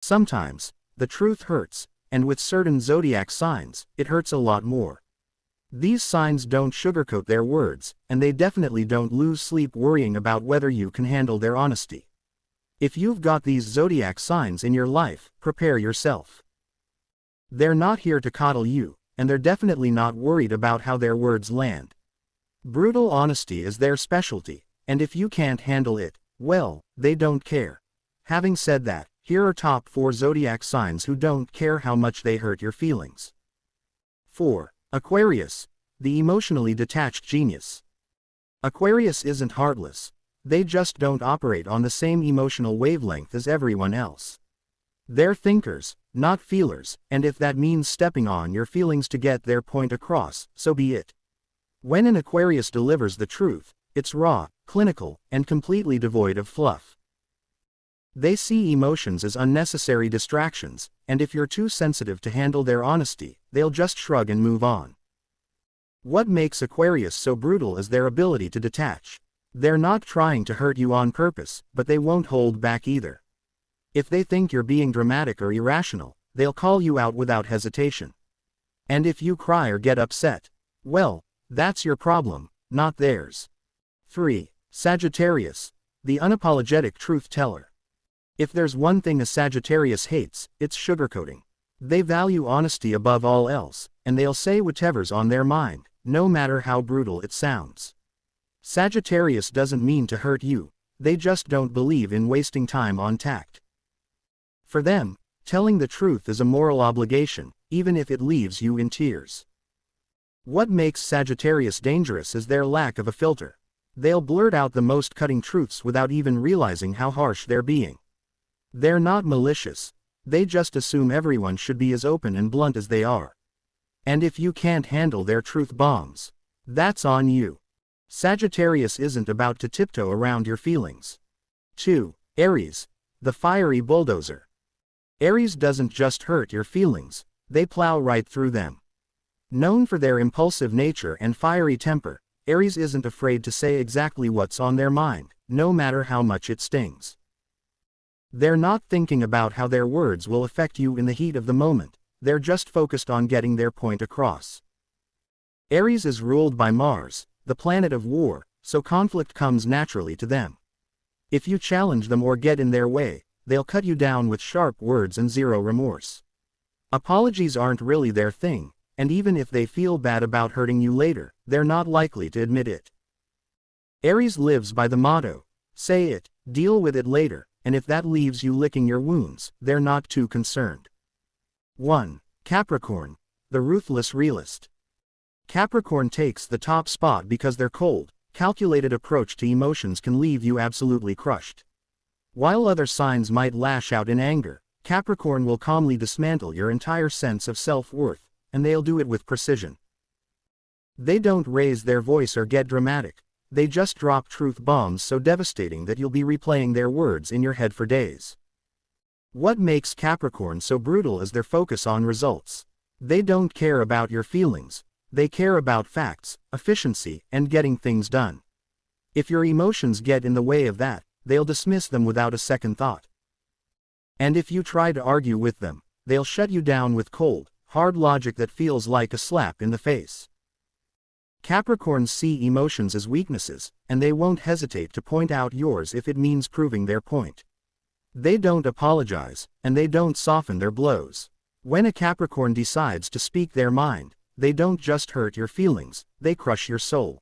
Sometimes, the truth hurts, and with certain zodiac signs, it hurts a lot more. These signs don't sugarcoat their words, and they definitely don't lose sleep worrying about whether you can handle their honesty. If you've got these zodiac signs in your life, prepare yourself. They're not here to coddle you, and they're definitely not worried about how their words land. Brutal honesty is their specialty, and if you can't handle it, well, they don't care. Having said that, here are top 4 zodiac signs who don't care how much they hurt your feelings. 4. Aquarius, the emotionally detached genius. Aquarius isn't heartless. They just don't operate on the same emotional wavelength as everyone else. They're thinkers, not feelers, and if that means stepping on your feelings to get their point across, so be it. When an Aquarius delivers the truth, it's raw, clinical, and completely devoid of fluff. They see emotions as unnecessary distractions, and if you're too sensitive to handle their honesty, they'll just shrug and move on. What makes Aquarius so brutal is their ability to detach. They're not trying to hurt you on purpose, but they won't hold back either. If they think you're being dramatic or irrational, they'll call you out without hesitation. And if you cry or get upset, well, that's your problem, not theirs. 3. Sagittarius, the unapologetic truth teller. If there's one thing a Sagittarius hates, it's sugarcoating. They value honesty above all else, and they'll say whatever's on their mind, no matter how brutal it sounds. Sagittarius doesn't mean to hurt you, they just don't believe in wasting time on tact. For them, telling the truth is a moral obligation, even if it leaves you in tears. What makes Sagittarius dangerous is their lack of a filter. They'll blurt out the most cutting truths without even realizing how harsh they're being. They're not malicious, they just assume everyone should be as open and blunt as they are. And if you can't handle their truth bombs, that's on you. Sagittarius isn't about to tiptoe around your feelings. 2. Aries, the fiery bulldozer. Aries doesn't just hurt your feelings, they plow right through them. Known for their impulsive nature and fiery temper, Aries isn't afraid to say exactly what's on their mind, no matter how much it stings. They're not thinking about how their words will affect you in the heat of the moment, they're just focused on getting their point across. Aries is ruled by Mars, the planet of war, so conflict comes naturally to them. If you challenge them or get in their way, they'll cut you down with sharp words and zero remorse. Apologies aren't really their thing, and even if they feel bad about hurting you later, they're not likely to admit it. Aries lives by the motto, say it, deal with it later, and if that leaves you licking your wounds, they're not too concerned. 1. Capricorn, the ruthless realist. Capricorn takes the top spot because their cold, calculated approach to emotions can leave you absolutely crushed. While other signs might lash out in anger, Capricorn will calmly dismantle your entire sense of self-worth, and they'll do it with precision. They don't raise their voice or get dramatic. They just drop truth bombs so devastating that you'll be replaying their words in your head for days. What makes Capricorn so brutal is their focus on results. They don't care about your feelings, they care about facts, efficiency, and getting things done. If your emotions get in the way of that, they'll dismiss them without a second thought. And if you try to argue with them, they'll shut you down with cold, hard logic that feels like a slap in the face. Capricorns see emotions as weaknesses, and they won't hesitate to point out yours if it means proving their point. They don't apologize, and they don't soften their blows. When a Capricorn decides to speak their mind, they don't just hurt your feelings, they crush your soul.